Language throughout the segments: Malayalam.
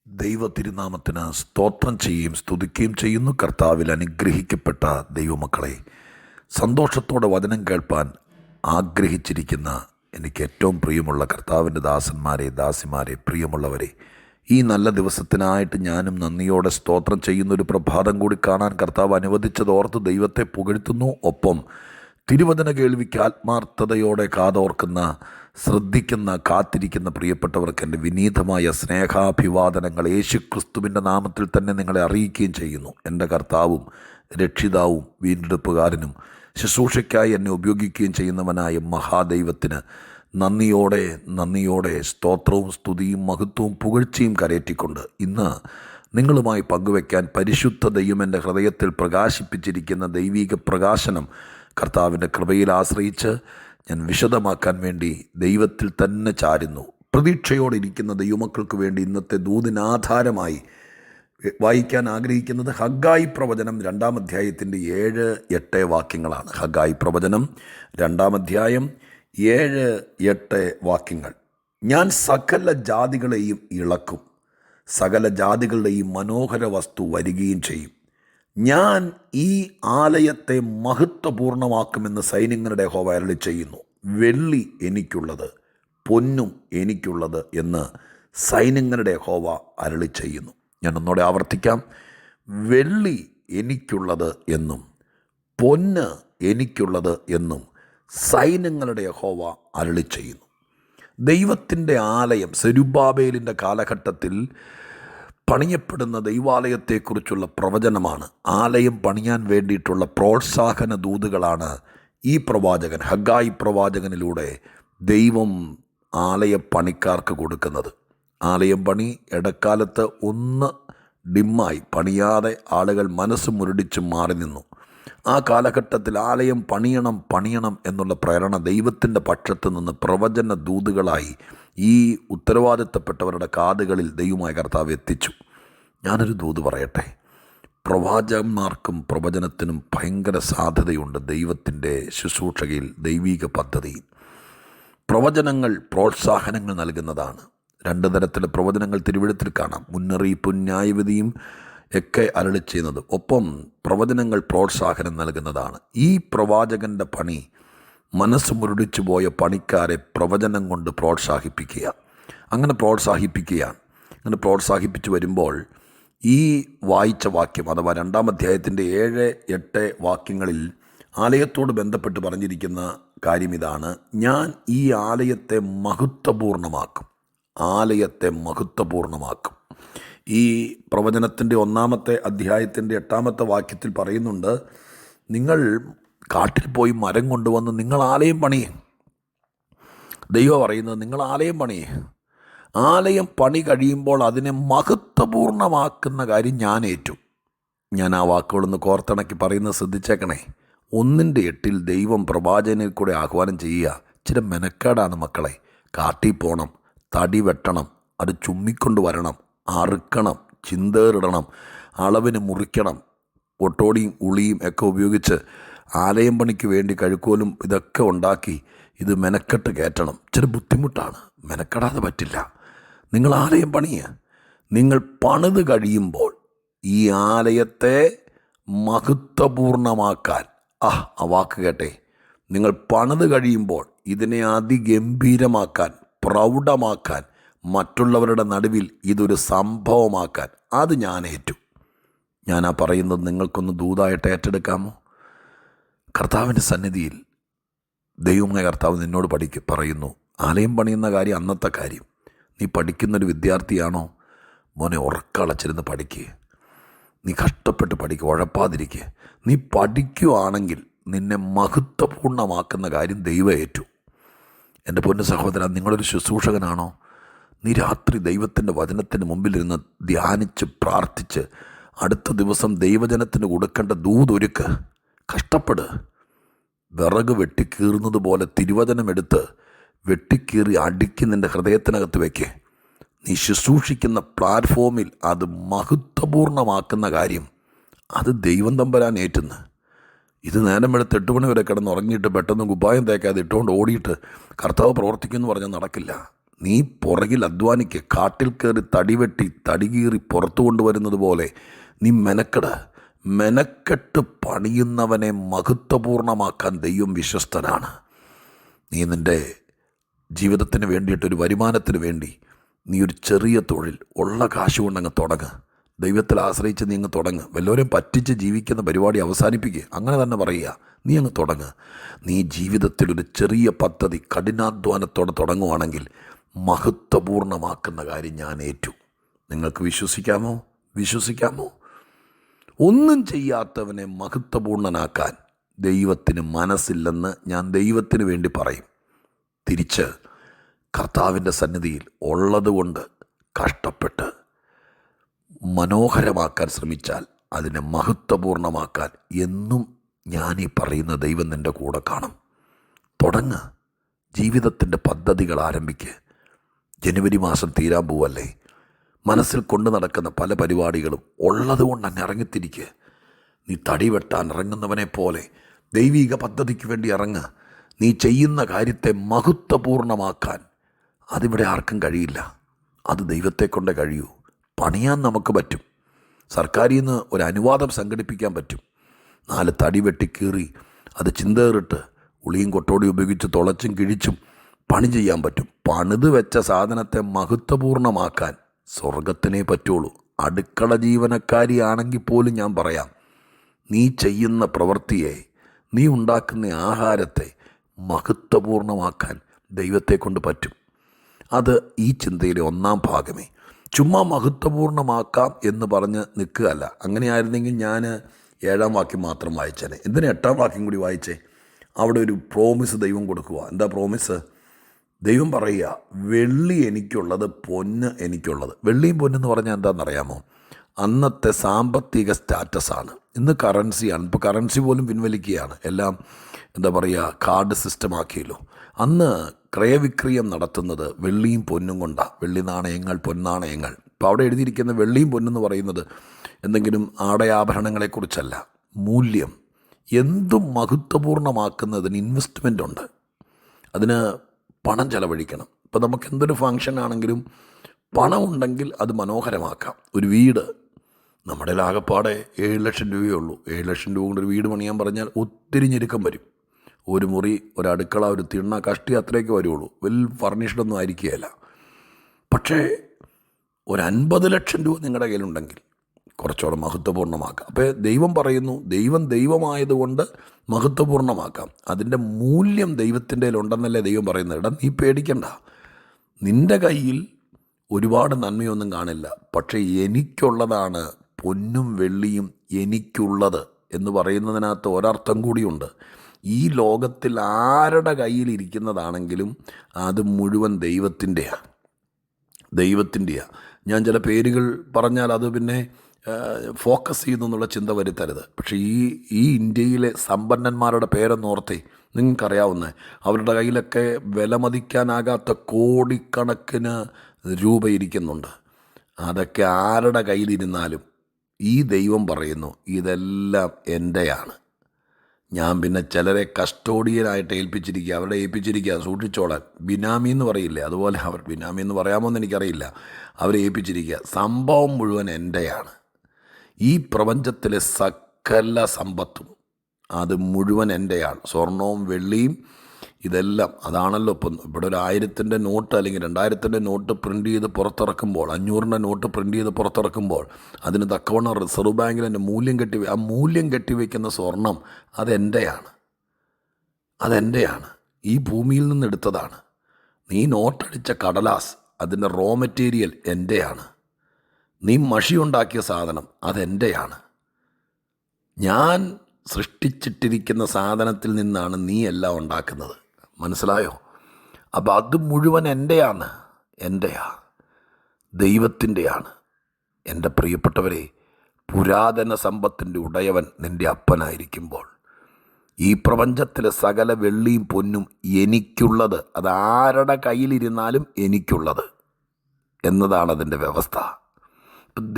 ദൈവ തിരുനാമത്തിന് സ്തോത്രം ചെയ്യുകയും സ്തുതിക്കുകയും ചെയ്യുന്നു. കർത്താവിൽ അനുഗ്രഹിക്കപ്പെട്ട ദൈവമക്കളെ, സന്തോഷത്തോടെ വചനം കേൾപ്പാൻ ആഗ്രഹിച്ചിരിക്കുന്ന എനിക്ക് ഏറ്റവും പ്രിയമുള്ള കർത്താവിൻ്റെ ദാസന്മാരെ, ദാസിമാരെ, പ്രിയമുള്ളവരെ, ഈ നല്ല ദിവസത്തിനായിട്ട് ഞാനും നന്ദിയോടെ സ്തോത്രം ചെയ്യുന്നൊരു പ്രഭാതം കൂടി കാണാൻ കർത്താവ് അനുവദിച്ചതോർത്ത് ദൈവത്തെ പുകഴ്ത്തുന്നു. ഒപ്പം തിരുവചന കേൾവിക്ക് ആത്മാർത്ഥതയോടെ കാതോർക്കുന്ന, ശ്രദ്ധിക്കുന്ന, കാത്തിരിക്കുന്ന പ്രിയപ്പെട്ടവർക്ക് എൻ്റെ വിനീതമായ സ്നേഹാഭിവാദനങ്ങൾ യേശുക്രിസ്തുവിൻ്റെ നാമത്തിൽ തന്നെ നിങ്ങളെ അറിയിക്കുകയും ചെയ്യുന്നു. എൻ്റെ കർത്താവും രക്ഷിതാവും വീണ്ടെടുപ്പുകാരനും ശുശ്രൂഷയ്ക്കായി എന്നെ ഉപയോഗിക്കുകയും ചെയ്യുന്നവനായ മഹാദൈവത്തിന് നന്ദിയോടെ സ്തോത്രവും സ്തുതിയും മഹത്വവും പുകഴ്ചയും കരയറ്റിക്കൊണ്ട് ഇന്ന് നിങ്ങളുമായി പങ്കുവയ്ക്കാൻ പരിശുദ്ധ ദൈവം എൻ്റെ ഹൃദയത്തിൽ പ്രകാശിപ്പിച്ചിരിക്കുന്ന ദൈവിക പ്രകാശനം കർത്താവിൻ്റെ കൃപയിൽ ആശ്രയിച്ച് ഞാൻ വിശദമാക്കാൻ വേണ്ടി ദൈവത്തിൽ തന്നെ ചാരുന്നു. പ്രതീക്ഷയോടെ ഇരിക്കുന്ന ദൈവമക്കൾക്ക് വേണ്ടി ഇന്നത്തെ ദൂതിനാധാരമായി വായിക്കാൻ ആഗ്രഹിക്കുന്നത് ഹഗ്ഗായി പ്രവചനം 2-ാം അധ്യായത്തിൻ്റെ 7-8 വാക്യങ്ങളാണ്. ഹഗ്ഗായി പ്രവചനം 2-ാം അധ്യായം 7-8 വാക്യങ്ങൾ. ഞാൻ സകല ജാതികളെയും ഇളക്കും, സകല ജാതികളുടെയും മനോഹര വസ്തു വരികയും ചെയ്യും. ഞാൻ ഈ ആലയത്തെ മഹത്വപൂർണ്ണമാക്കുമെന്ന് സൈന്യങ്ങളുടെ യഹോവ അരുളി ചെയ്യുന്നു. വെള്ളി എനിക്കുള്ളത്, പൊന്നും എനിക്കുള്ളത് എന്ന് സൈന്യങ്ങളുടെ യഹോവ അരുളി ചെയ്യുന്നു. ഞാൻ ഒന്നുകൂടെ ആവർത്തിക്കാം. വെള്ളി എനിക്കുള്ളത് എന്നും പൊന്ന് എനിക്കുള്ളത് എന്നും സൈന്യങ്ങളുടെ യഹോവ അരുളി ചെയ്യുന്നു. ദൈവത്തിൻ്റെ ആലയം സെരുബ്ബാബേലിൻ്റെ കാലഘട്ടത്തിൽ പണിയപ്പെടുന്ന ദൈവാലയത്തെക്കുറിച്ചുള്ള പ്രവചനമാണ്. ആലയം പണിയാൻ വേണ്ടിയിട്ടുള്ള പ്രോത്സാഹന ദൂതുകളാണ് ഈ പ്രവാചകൻ, ഹഗ്ഗായി പ്രവാചകനിലൂടെ ദൈവം ആലയപ്പണിക്കാർക്ക് കൊടുക്കുന്നത്. ആലയം പണി ഇടക്കാലത്ത് ഒന്ന് ഡിമ്മായി പണിയാതെ ആളുകൾ മനസ്സ് മുരടിച്ച് മാറി നിന്നു. ആ കാലഘട്ടത്തിൽ ആലയം പണിയണം എന്നുള്ള പ്രേരണ ദൈവത്തിൻ്റെ പക്ഷത്ത് നിന്ന് പ്രവചന ദൂതുകളായി ഈ ഉത്തരവാദിത്തപ്പെട്ടവരുടെ കാതുകളിൽ ദൈവമായ കർത്താവ് എത്തിച്ചു. ഞാനൊരു ദൂത് പറയട്ടെ. പ്രവാചകന്മാർക്കും പ്രവചനത്തിനും ഭയങ്കര സാധ്യതയുണ്ട് ദൈവത്തിൻ്റെ ശുശ്രൂഷയിൽ, ദൈവിക പദ്ധതിയിൽ. പ്രവചനങ്ങൾ പ്രോത്സാഹനങ്ങൾ നൽകുന്നതാണ്. 2 തരത്തിലെ പ്രവചനങ്ങൾ തിരുവെഴുത്തിൽ കാണാം. മുന്നറിയിപ്പും ന്യായവിധിയും ഒക്കെ അരുളി ചെയ്യുന്നത്. ഒപ്പം പ്രവചനങ്ങൾ പ്രോത്സാഹനം നൽകുന്നതാണ്. ഈ പ്രവാചകൻ്റെ പണി മനസ്സ് മുരടിച്ചു പോയ പണിക്കാരെ പ്രവചനം കൊണ്ട് പ്രോത്സാഹിപ്പിക്കുക. അങ്ങനെ പ്രോത്സാഹിപ്പിച്ചു വരുമ്പോൾ ഈ വായിച്ച വാക്യം അഥവാ 2-ാം അധ്യായത്തിൻ്റെ 7-8 വാക്യങ്ങളിൽ ആലയത്തോട് ബന്ധപ്പെട്ട് പറഞ്ഞിരിക്കുന്ന കാര്യം ഇതാണ്. ഞാൻ ഈ ആലയത്തെ മഹത്വപൂർണ്ണമാക്കും. ഈ പ്രവചനത്തിൻ്റെ 1-ാമത്തെ അധ്യായത്തിൻ്റെ 8-ാമത്തെ വാക്യത്തിൽ പറയുന്നുണ്ട്, നിങ്ങൾ കാട്ടിൽ പോയി മരം കൊണ്ടുവന്ന് നിങ്ങൾ ആലയം പണിയേ. ദൈവം പറയുന്നത് നിങ്ങൾ ആലയം പണിയേ. ആലയം പണി കഴിയുമ്പോൾ അതിനെ മഹത്വപൂർണ്ണമാക്കുന്ന കാര്യം ഞാൻ ഏറ്റു. ഞാൻ ആ വാക്കുകളൊന്ന് കോർത്തിണക്കി പറയുന്നത് ശ്രദ്ധിച്ചേക്കണേ. 1:8 ദൈവം പ്രവാചകനിൽ കൂടെ ആഹ്വാനം ചെയ്യുക. ഇച്ചിരി മെനക്കേടാണ് മക്കളെ. കാട്ടിൽ പോകണം, തടി വെട്ടണം, അത് ചുമ്മിക്കൊണ്ട് വരണം, അറുക്കണം, ചിന്തേറിടണം, അളവിന് മുറിക്കണം, ഒട്ടോടിയും ഉളിയും ഒക്കെ ഉപയോഗിച്ച് ആലയം പണിക്ക് വേണ്ടി കഴുക്കോലും ഇതൊക്കെ ഉണ്ടാക്കി ഇത് മെനക്കെട്ട് കയറ്റണം. ഇച്ചിരി ബുദ്ധിമുട്ടാണ്, മെനക്കെടാതെ പറ്റില്ല. നിങ്ങൾ ആലയം പണിയുക. നിങ്ങൾ പണിത് കഴിയുമ്പോൾ ഈ ആലയത്തെ മഹത്വപൂർണ്ണമാക്കാൻ, ആ വാക്ക് കേട്ടെ, നിങ്ങൾ പണിത് കഴിയുമ്പോൾ ഇതിനെ അതിഗംഭീരമാക്കാൻ, പ്രൗഢമാക്കാൻ, മറ്റുള്ളവരുടെ നടുവിൽ ഇതൊരു സംഭവമാക്കാൻ അത് ഞാൻ ഏറ്റു. ഞാനാ പറയുന്നത് നിങ്ങൾക്കൊന്ന് ദൂതായിട്ട് ഏറ്റെടുക്കാമോ? കർത്താവിൻ്റെ സന്നിധിയിൽ ദൈവമായ കർത്താവ് നിന്നോട് പറയുന്നു, ആലയം പണിയുന്ന കാര്യം അന്നത്തെ കാര്യം. നീ പഠിക്കുന്നൊരു വിദ്യാർത്ഥിയാണോ? മോനെ ഉറക്കളച്ചിരുന്ന് പഠിക്കുക. നീ കഷ്ടപ്പെട്ട് പഠിക്കുക, ഉഴപ്പാതിരിക്കുക. നീ പഠിക്കുകയാണെങ്കിൽ നിന്നെ മഹത്വപൂർണ്ണമാക്കുന്ന കാര്യം ദൈവം ഏറ്റു. എൻ്റെ പൊന്നു സഹോദരാ, നിങ്ങളൊരു ശുശ്രൂഷകനാണോ? നീ രാത്രി ദൈവത്തിൻ്റെ വചനത്തിന് മുമ്പിലിരുന്ന് ധ്യാനിച്ച് പ്രാർത്ഥിച്ച് അടുത്ത ദിവസം ദൈവജനത്തിന് കൊടുക്കേണ്ട ദൂതൊരുക്ക്. കഷ്ടപ്പെട്. വിറക് വെട്ടിക്കീറുന്നത് പോലെ തിരുവചനമെടുത്ത് വെട്ടിക്കീറി അടുക്കി നിൻ്റെ ഹൃദയത്തിനകത്ത് വയ്ക്കേ. നീ ശുശ്രൂഷിക്കുന്ന പ്ലാറ്റ്ഫോമിൽ അത് മഹത്വപൂർണ്ണമാക്കുന്ന കാര്യം അത് ദൈവം തമ്പരാൻ ഏറ്റുന്നു. ഇത് നേരം വെളുത്ത് 8 മണി വരെ കിടന്ന് ഉറങ്ങിയിട്ട് പെട്ടെന്ന് കുപ്പായം തേക്കാതെ ഇട്ടുകൊണ്ട് ഓടിയിട്ട് കർത്താവ് പ്രവർത്തിക്കുമെന്ന് പറഞ്ഞാൽ നടക്കില്ല. നീ പുറകിൽ അധ്വാനിക്ക്. കാട്ടിൽ കയറി തടി വെട്ടി തടി കീറി പുറത്തു കൊണ്ടുവരുന്നത് പോലെ നീ മെനക്കെട്ട് പണിയുന്നവനെ മഹത്വപൂർണ്ണമാക്കാൻ ദൈവം വിശ്വസ്തനാണ്. നീ നിൻ്റെ ജീവിതത്തിന് വേണ്ടിയിട്ടൊരു വരുമാനത്തിന് വേണ്ടി നീ ഒരു ചെറിയ തൊഴിൽ ഉള്ള കാശ് കൊണ്ടങ്ങ് തുടങ്ങ്. ദൈവത്തിൽ ആശ്രയിച്ച് നീ അങ്ങ് തുടങ്ങ്. വല്ലവരെയും പറ്റിച്ച് ജീവിക്കുന്ന പരിപാടി അവസാനിപ്പിക്കുക. അങ്ങനെ തന്നെ പറയുക, നീ അങ്ങ് തുടങ്ങ്. നീ ജീവിതത്തിൽ ഒരു ചെറിയ പദ്ധതി കഠിനാധ്വാനത്തോടെ തുടങ്ങുവാണെങ്കിൽ മഹത്വപൂർണ്ണമാക്കുന്ന കാര്യം ഞാൻ ഏറ്റു. നിങ്ങൾക്ക് വിശ്വസിക്കാമോ? ഒന്നും ചെയ്യാത്തവനെ മഹത്വപൂർണ്ണനാക്കാൻ ദൈവത്തിന് മനസ്സില്ലെന്ന് ഞാൻ ദൈവത്തിന് വേണ്ടി പറയും. തിരിച്ച് കർത്താവിൻ്റെ സന്നിധിയിൽ ഉള്ളതുകൊണ്ട് കഷ്ടപ്പെട്ട് മനോഹരമാക്കാൻ ശ്രമിച്ചാൽ അതിനെ മഹത്വപൂർണ്ണമാക്കാൻ എന്നും ഞാനീ പറയുന്ന ദൈവം നിൻ്റെ കൂടെ കാണും. തുടങ്ങ്. ജീവിതത്തിൻ്റെ പദ്ധതികൾ ആരംഭിക്കുക. ജനുവരി മാസം തീരാൻ പോവല്ലേ. മനസ്സിൽ കൊണ്ടു നടക്കുന്ന പല പരിപാടികളും ഉള്ളതുകൊണ്ട് അങ്ങ് ഇറങ്ങിത്തിരിക്കുക. നീ തടി വെട്ടാൻ ഇറങ്ങുന്നവനെ പോലെ ദൈവിക പദ്ധതിക്ക് വേണ്ടി ഇറങ്ങുക. നീ ചെയ്യുന്ന കാര്യത്തെ മഹത്വപൂർണ്ണമാക്കാൻ അതിവിടെ ആർക്കും കഴിയില്ല. അത് ദൈവത്തെ കൊണ്ടേ കഴിയൂ. പണിയാൻ നമുക്ക് പറ്റും. സർക്കാരിൽ നിന്ന് ഒരു അനുവാദം സംഘടിപ്പിക്കാൻ പറ്റും. 4 തടി വെട്ടി കീറി അത് ചിന്തേറിട്ട് ഉളിയും കൊട്ടോടി ഉപയോഗിച്ച് തുളച്ചും കിഴിച്ചും പണി ചെയ്യാൻ പറ്റും. പണിത് വെച്ച സാധനത്തെ മഹത്വപൂർണ്ണമാക്കാൻ സ്വർഗത്തിനേ പറ്റുള്ളൂ. അടുക്കള ജീവനക്കാരിയാണെങ്കിൽ പോലും ഞാൻ പറയാം, നീ ചെയ്യുന്ന പ്രവൃത്തിയെ, നീ ഉണ്ടാക്കുന്ന ആഹാരത്തെ മഹത്വപൂർണ്ണമാക്കാൻ ദൈവത്തെ കൊണ്ട് പറ്റും. അത് ഈ ചിന്തയിലെ 1-ാം ഭാഗമേ. ചുമ്മാ മഹത്വപൂർണ്ണമാക്കാം എന്ന് പറഞ്ഞ് നിൽക്കുകയല്ല. അങ്ങനെയായിരുന്നെങ്കിൽ ഞാൻ 7-ാം വാക്യം മാത്രം വായിച്ചേനെ. എന്തിനാ 8-ാം വാക്യം കൂടി വായിച്ചേ? അവിടെ ഒരു പ്രോമിസ് ദൈവം കൊടുക്കുക. എന്താ പ്രോമിസ്? ദൈവം പറയുക, വെള്ളി എനിക്കുള്ളത്, പൊന്ന് എനിക്കുള്ളത്. വെള്ളിയും പൊന്നെന്ന് പറഞ്ഞാൽ എന്താണെന്നറിയാമോ? അന്നത്തെ സാമ്പത്തിക സ്റ്റാറ്റസാണ്. ഇന്ന് കറൻസിയാണ്. ഇപ്പോൾ കറൻസി പോലും പിൻവലിക്കുകയാണ്. എല്ലാം എന്താ പറയുക, കാർഡ് സിസ്റ്റം ആക്കിയല്ലോ. അന്ന് ക്രയവിക്രയം നടത്തുന്നത് വെള്ളിയും പൊന്നും കൊണ്ടാണ്. വെള്ളി നാണയങ്ങൾ, പൊന്നാണയങ്ങൾ. ഇപ്പോൾ അവിടെ എഴുതിയിരിക്കുന്ന വെള്ളിയും പൊന്നെന്ന് പറയുന്നത് എന്തെങ്കിലും ആടയാഭരണങ്ങളെക്കുറിച്ചല്ല. മൂല്യം. എന്തും മഹത്വപൂർണ്ണമാക്കുന്നതിന് ഇൻവെസ്റ്റ്മെൻ്റ് ഉണ്ട്. അതിന് പണം ചെലവഴിക്കണം. ഇപ്പോൾ നമുക്ക് എന്തൊരു ഫങ്ഷൻ ആണെങ്കിലും പണമുണ്ടെങ്കിൽ അത് മനോഹരമാക്കാം. ഒരു വീട്, നമ്മുടെ ആകപ്പാടെ 7 ലക്ഷം രൂപയേ ഉള്ളൂ. 7 ലക്ഷം രൂപ കൊണ്ട് ഒരു വീട് പണിയാൻ പറഞ്ഞാൽ ഒത്തിരി ഞെരുക്കം വരും. ഒരു മുറി, ഒരു അടുക്കള, ഒരു തിണ്ണ, കഷ്ടി, അത്രയൊക്കെ വരുള്ളൂ. വെൽ ഫർണിഷ്ഡൊന്നും ആയിരിക്കുകയില്ല. പക്ഷേ ഒരു 50 ലക്ഷം രൂപ നിങ്ങളുടെ കയ്യിലുണ്ടെങ്കിൽ കുറച്ചുകൂടെ മഹത്വപൂർണ്ണമാക്കാം. അപ്പോൾ ദൈവം പറയുന്നു, ദൈവമായതുകൊണ്ട് മഹത്വപൂർണ്ണമാക്കാം. അതിൻ്റെ മൂല്യം ദൈവത്തിൻ്റെ ഉണ്ടെന്നല്ലേ ദൈവം പറയുന്നത്. ഇടം നീ പേടിക്കണ്ട. നിൻ്റെ കയ്യിൽ ഒരുപാട് നന്മയൊന്നും കാണില്ല. പക്ഷേ എനിക്കുള്ളതാണ് പൊന്നും വെള്ളിയും എനിക്കുള്ളത് എന്ന് പറയുന്നതിനകത്ത് ഒരർത്ഥം കൂടിയുണ്ട്. ഈ ലോകത്തിൽ ആരുടെ കയ്യിലിരിക്കുന്നതാണെങ്കിലും അത് മുഴുവൻ ദൈവത്തിൻ്റെയാണ്. ഞാൻ ചില പേരുകൾ പറഞ്ഞാൽ അത് പിന്നെ ഫോക്കസ് ചെയ്യുന്നു എന്നുള്ള ചിന്ത വരുത്തരുത്. പക്ഷേ ഈ ഇന്ത്യയിലെ സമ്പന്നന്മാരുടെ പേരെന്നോർത്തേ, നിങ്ങൾക്കറിയാവുന്ന അവരുടെ കയ്യിലൊക്കെ വിലമതിക്കാനാകാത്ത കോടിക്കണക്കിന് രൂപ ഇരിക്കുന്നുണ്ട്. അതൊക്കെ ആരുടെ കയ്യിലിരുന്നാലും ഈ ദൈവം പറയുന്നു, ഇതെല്ലാം എൻ്റെയാണ്. ഞാൻ പിന്നെ ചിലരെ കസ്റ്റോഡിയനായിട്ട് ഏൽപ്പിച്ചിരിക്കുക, സൂക്ഷിച്ചോളാൻ. ബിനാമി എന്ന് പറയില്ലേ, അതുപോലെ ബിനാമി എന്ന് പറയാമോ എന്ന് എനിക്കറിയില്ല. അവരെ ഏൽപ്പിച്ചിരിക്കുക. സംഭവം മുഴുവൻ എൻ്റെയാണ്. ഈ പ്രപഞ്ചത്തിലെ സകല സമ്പത്തും അത് മുഴുവൻ എൻ്റെയാണ്. സ്വർണവും വെള്ളിയും ഇതെല്ലാം അതാണല്ലോ. ഇപ്പം ഇവിടെ ഒരു 1000-ൻ്റെ നോട്ട് അല്ലെങ്കിൽ 2000-ൻ്റെ നോട്ട് പ്രിൻ്റ് ചെയ്ത് പുറത്തിറക്കുമ്പോൾ, 500-ൻ്റെ നോട്ട് പ്രിൻ്റ് ചെയ്ത് പുറത്തിറക്കുമ്പോൾ അതിന് തക്കവണ്ണം റിസർവ് ബാങ്കിൽ എൻ്റെ മൂല്യം കെട്ടിവെക്കുന്ന സ്വർണം അതെൻ്റെയാണ്. ഈ ഭൂമിയിൽ നിന്ന് എടുത്തതാണ്. നീ നോട്ടടിച്ച കടലാസ്, അതിൻ്റെ റോ മെറ്റീരിയൽ എൻ്റെയാണ്. നീ മഷി ഉണ്ടാക്കിയ സാധനം അതെൻ്റെയാണ്. ഞാൻ സൃഷ്ടിച്ചിട്ടിരിക്കുന്ന സാധനത്തിൽ നിന്നാണ് നീ എല്ലാം ഉണ്ടാക്കുന്നത്. മനസ്സിലായോ? അപ്പോൾ അത് മുഴുവൻ എൻ്റെയാണ്, ദൈവത്തിൻ്റെയാണ്. എൻ്റെ പ്രിയപ്പെട്ടവരെ, പുരാതന സമ്പത്തിൻ്റെ ഉടയവൻ നിൻ്റെ അപ്പനായിരിക്കുമ്പോൾ ഈ പ്രപഞ്ചത്തിലെ സകല വെള്ളിയും പൊന്നും എനിക്കുള്ളത്, അതാരുടെ കയ്യിലിരുന്നാലും എനിക്കുള്ളത് എന്നതാണ് അതിൻ്റെ വ്യവസ്ഥ.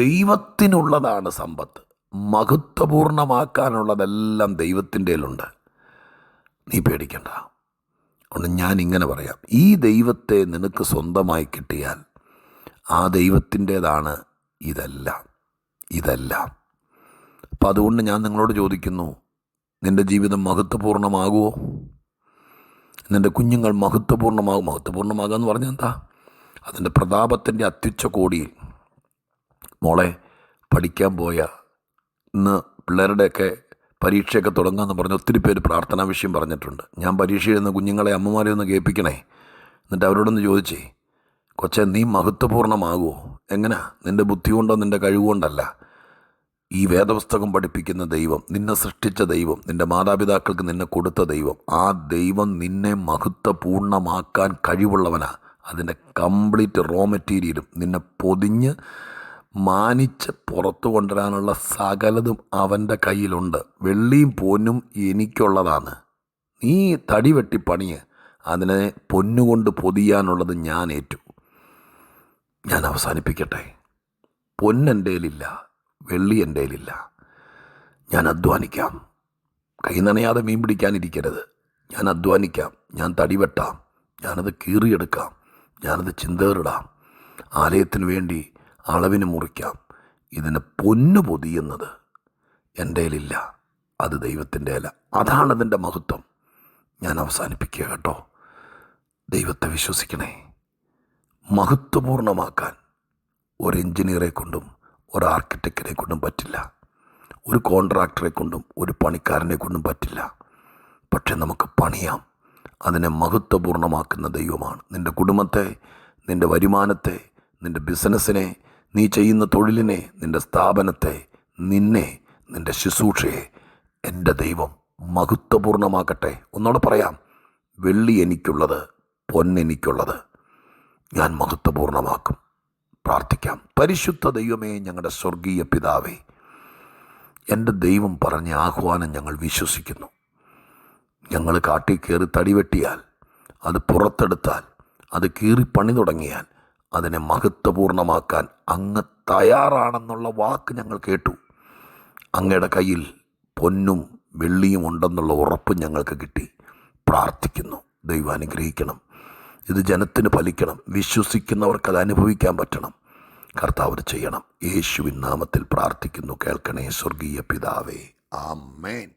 ദൈവത്തിനുള്ളതാണ് സമ്പത്ത്. മഹത്വപൂർണ്ണമാക്കാനുള്ളതെല്ലാം ദൈവത്തിൻ്റെ കയ്യിലുണ്ട്. നീ പേടിക്കണ്ട. അതുകൊണ്ട് ഞാൻ ഇങ്ങനെ പറയാം, ഈ ദൈവത്തെ നിനക്ക് സ്വന്തമായി കിട്ടിയാൽ ആ ദൈവത്തിൻ്റേതാണ് ഇതെല്ലാം. അപ്പം അതുകൊണ്ട് ഞാൻ നിങ്ങളോട് ചോദിക്കുന്നു, നിൻ്റെ ജീവിതം മഹത്വപൂർണ്ണമാകുമോ? നിൻ്റെ കുഞ്ഞുങ്ങൾ മഹത്വപൂർണ്ണമാകുക എന്ന് പറഞ്ഞാൽ എന്താ? അതിൻ്റെ പ്രതാപത്തിൻ്റെ അത്യുച്ച കോടിയിൽ. മോളെ, പഠിക്കാൻ പോയ ഇന്ന് പിള്ളേരുടെയൊക്കെ പരീക്ഷയൊക്കെ തുടങ്ങാമെന്ന് പറഞ്ഞ് ഒത്തിരി പേര് പ്രാർത്ഥനാ വിഷയം പറഞ്ഞിട്ടുണ്ട്. ഞാൻ പരീക്ഷ എഴുതുന്ന കുഞ്ഞുങ്ങളെ അമ്മമാരെ ഒന്ന് കേൾപ്പിക്കണേ. എന്നിട്ട് അവരോടൊന്ന് ചോദിച്ചേ, കൊച്ചേ, നീ മഹത്വപൂർണ്ണമാകുമോ? എങ്ങനെ? നിൻ്റെ ബുദ്ധി കൊണ്ടോ നിൻ്റെ കഴിവുകൊണ്ടല്ല. ഈ വേദപുസ്തകം പഠിപ്പിക്കുന്ന ദൈവം, നിന്നെ സൃഷ്ടിച്ച ദൈവം, നിൻ്റെ മാതാപിതാക്കൾക്ക് നിന്നെ കൊടുത്ത ദൈവം, ആ ദൈവം നിന്നെ മഹത്വപൂർണ്ണമാക്കാൻ കഴിവുള്ളവനാ. അതിൻ്റെ കംപ്ലീറ്റ് റോ മെറ്റീരിയലും നിന്നെ പൊതിഞ്ഞ് മാനിച്ച് പുറത്തു കൊണ്ടുവരാനുള്ള സകലതും അവൻ്റെ കയ്യിലുണ്ട്. വെള്ളിയും പൊന്നും എനിക്കുള്ളതാണ്. നീ തടി വെട്ടി പണിയ്, അതിനെ പൊന്നുകൊണ്ട് പൊതിയാനുള്ളത് ഞാൻ ഏറ്റു. ഞാൻ അവസാനിപ്പിക്കട്ടെ. പൊന്നെൻ്റെയിലില്ല, വെള്ളി എൻ്റെയിലില്ല. ഞാൻ അധ്വാനിക്കാം. കൈ നനയാതെ മീൻ പിടിക്കാനിരിക്കരുത്. ഞാൻ അധ്വാനിക്കാം, ഞാൻ തടി വെട്ടാം, ഞാനത് കീറിയെടുക്കാം, ഞാനത് ചിന്തേറിടാം, ആലയത്തിന് വേണ്ടി അളവിന് മുറിക്കാം. ഇതിന് പൊന്നു പൊതിയുന്നത് എൻ്റെയിലില്ല, അത് ദൈവത്തിൻ്റെ ഇല. അതാണതിൻ്റെ മഹത്വം. ഞാൻ അവസാനിപ്പിക്കുക കേട്ടോ. ദൈവത്തെ വിശ്വസിക്കണേ. മഹത്വപൂർണ്ണമാക്കാൻ ഒരു എഞ്ചിനീയറെ കൊണ്ടും ഒരു ആർക്കിടെക്റ്റിനെ കൊണ്ടും പറ്റില്ല, ഒരു കോൺട്രാക്ടറെ കൊണ്ടും ഒരു പണിക്കാരനെ കൊണ്ടും പറ്റില്ല. പക്ഷെ നമുക്ക് പണിയാം. അതിനെ മഹത്വപൂർണ്ണമാക്കുന്ന ദൈവമാണ്. നിൻ്റെ കുടുംബത്തെ, നിൻ്റെ വരുമാനത്തെ, നിൻ്റെ ബിസിനസ്സിനെ, നീ ചെയ്യുന്ന തൊഴിലിനെ, നിൻ്റെ സ്ഥാപനത്തെ, നിന്നെ, നിൻ്റെ ശുശ്രൂഷയെ എൻ്റെ ദൈവം മഹത്വപൂർണ്ണമാക്കട്ടെ. ഒന്നോടെ പറയാം, വെള്ളി എനിക്കുള്ളത്, പൊന്നെനിക്കുള്ളത് ഞാൻ മഹത്വപൂർണ്ണമാക്കും. പ്രാർത്ഥിക്കാം. പരിശുദ്ധ ദൈവമേ, ഞങ്ങളുടെ സ്വർഗീയ പിതാവേ, എൻ്റെ ദൈവം പറഞ്ഞ ആഹ്വാനം ഞങ്ങൾ വിശ്വസിക്കുന്നു. ഞങ്ങൾ കാട്ടിൽ കയറി തടിവെട്ടിയാൽ, അത് പുറത്തെടുത്താൽ, അത് കീറി പണി തുടങ്ങിയാൽ, അതിനെ മഹത്വപൂർണ്ണമാക്കാൻ അങ്ങ് തയ്യാറാണെന്നുള്ള വാക്ക് ഞങ്ങൾ കേട്ടു. അങ്ങയുടെ കയ്യിൽ പൊന്നും വെള്ളിയും ഉണ്ടെന്നുള്ള ഉറപ്പ് ഞങ്ങൾക്ക് കിട്ടി. പ്രാർത്ഥിക്കുന്നു. ദൈവം അനുഗ്രഹിക്കണം. ഇത് ജനത്തിന് ഫലിക്കണം. വിശ്വസിക്കുന്നവർക്കത് അനുഭവിക്കാൻ പറ്റണം. കർത്താവ് ചെയ്യണം. യേശുവിൻ നാമത്തിൽ പ്രാർത്ഥിക്കുന്നു. കേൾക്കണേ സ്വർഗീയ പിതാവേ. ആമേൻ.